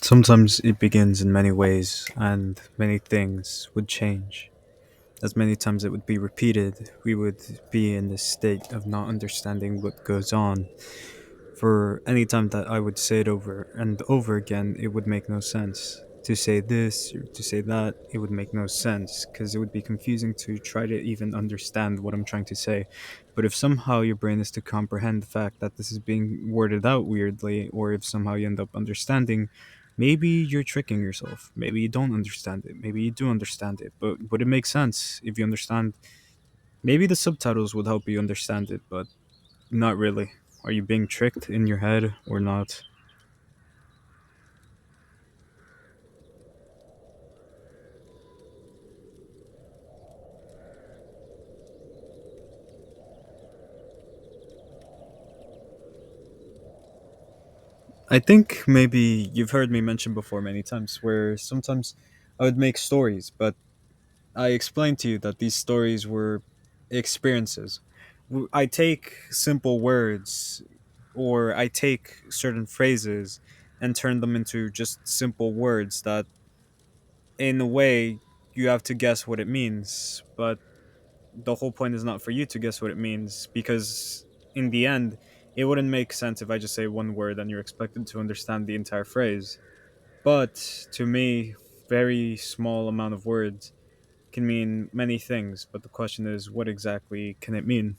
Sometimes it begins in many ways, and many things would change. As many times it would be repeated, we would be in this state of not understanding what goes on. For any time that I would say it over and over again, it would make no sense. To say this or to say that, it would make no sense because it would be confusing to try to even understand what I'm trying to say. But if somehow your brain is to comprehend the fact that this is being worded out weirdly, or if somehow you end up understanding, maybe you're tricking yourself. Maybe you don't understand it. Maybe you do understand it. But would it make sense if you understand? Maybe the subtitles would help you understand it, but not really. Are you being tricked in your head or not? I think maybe you've heard me mention before many times where sometimes I would make stories, but I explained to you that these stories were experiences. I take simple words or I take certain phrases and turn them into just simple words that, in a way, you have to guess what it means. But the whole point is not for you to guess what it means because in the end it wouldn't make sense if I just say one word and you're expected to understand the entire phrase. But to me, very small amount of words can mean many things, but the question is what exactly can it mean?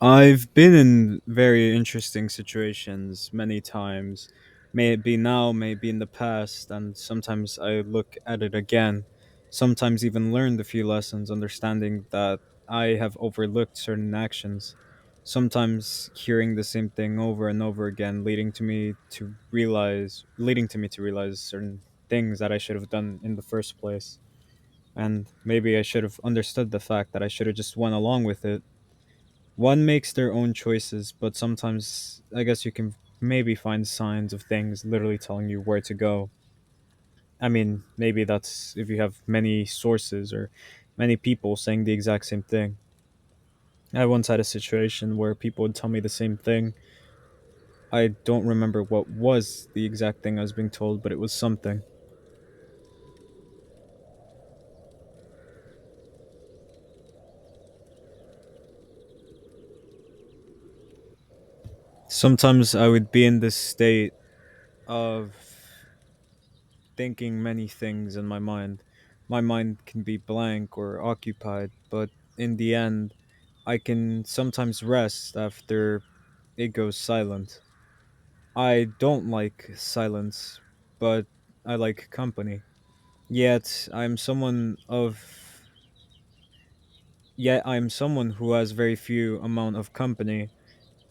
I've been in very interesting situations many times. May it be now, may it be in the past, and sometimes I look at it again. Sometimes even learned a few lessons, understanding that I have overlooked certain actions. Sometimes hearing the same thing over and over again, leading to me to realize certain things that I should have done in the first place. And maybe I should have understood the fact that I should have just went along with it. One makes their own choices, but sometimes I guess you can maybe find signs of things literally telling you where to go. I mean, maybe that's if you have many sources or many people saying the exact same thing. I once had a situation where people would tell me the same thing. I don't remember what was the exact thing I was being told, but it was something. Sometimes I would be in this state of thinking many things in my mind. My mind can be blank or occupied, but in the end, I can sometimes rest after it goes silent. I don't like silence, but I like company. Yet I'm someone of Yet I'm someone who has very few amount of company.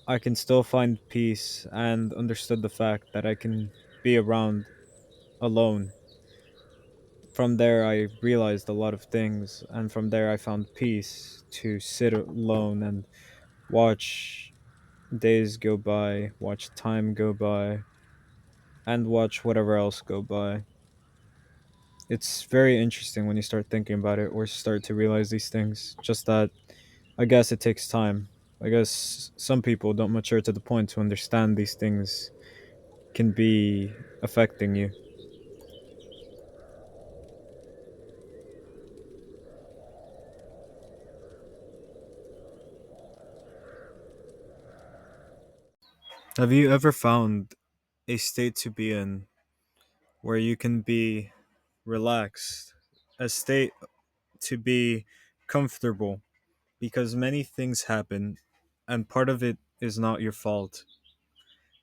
I can still find peace and understood the fact that I can be around alone. From there I realized a lot of things, and from there I found peace to sit alone and watch days go by, watch time go by, and watch whatever else go by. It's very interesting when you start thinking about it or start to realize these things. Just that I guess it takes time. I guess some people don't mature to the point to understand these things can be affecting you. Have you ever found a state to be in where you can be relaxed, a state to be comfortable because many things happen and part of it is not your fault.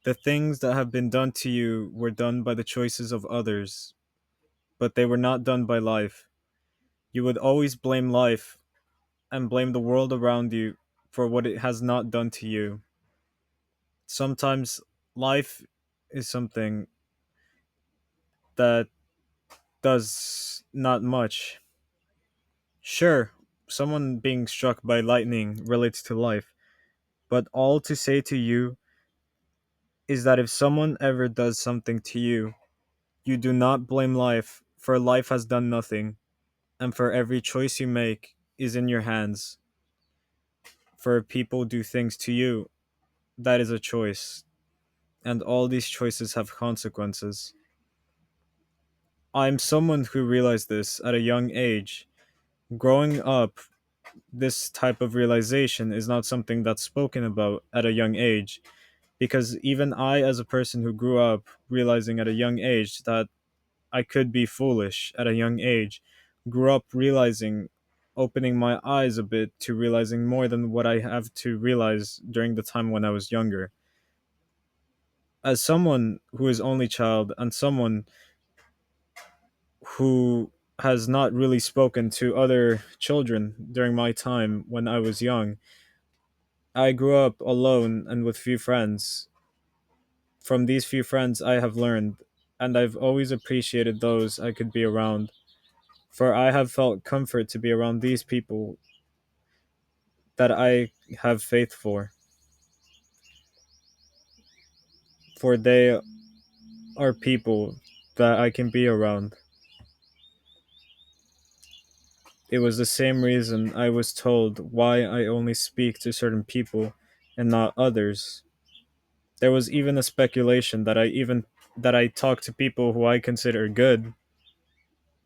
The things that have been done to you were done by the choices of others, but they were not done by life. You would always blame life and blame the world around you for what it has not done to you. Sometimes life is something that does not much. Sure, someone being struck by lightning relates to life, but all to say to you is that if someone ever does something to you, you do not blame life, for life has done nothing, and for every choice you make is in your hands. For if people do things to you, that is a choice, and all these choices have consequences. I'm someone who realized this at a young age. Growing up, this type of realization is not something that's spoken about at a young age, because even I, as a person who grew up realizing at a young age that I could be foolish at a young age, grew up realizing, opening my eyes a bit to realizing more than what I have to realize during the time when I was younger. As someone who is only child and someone who has not really spoken to other children during my time when I was young, I grew up alone and with few friends. From these few friends, I have learned, and I've always appreciated those I could be around, for I have felt comfort to be around these people that I have faith for they are people that I can be around. It was the same reason I was told why I only speak to certain people and not others. There was even a speculation that I talk to people who I consider good,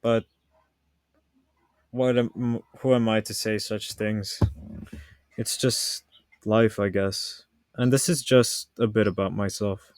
but who am I to say such things? It's just life, I guess. And this is just a bit about myself.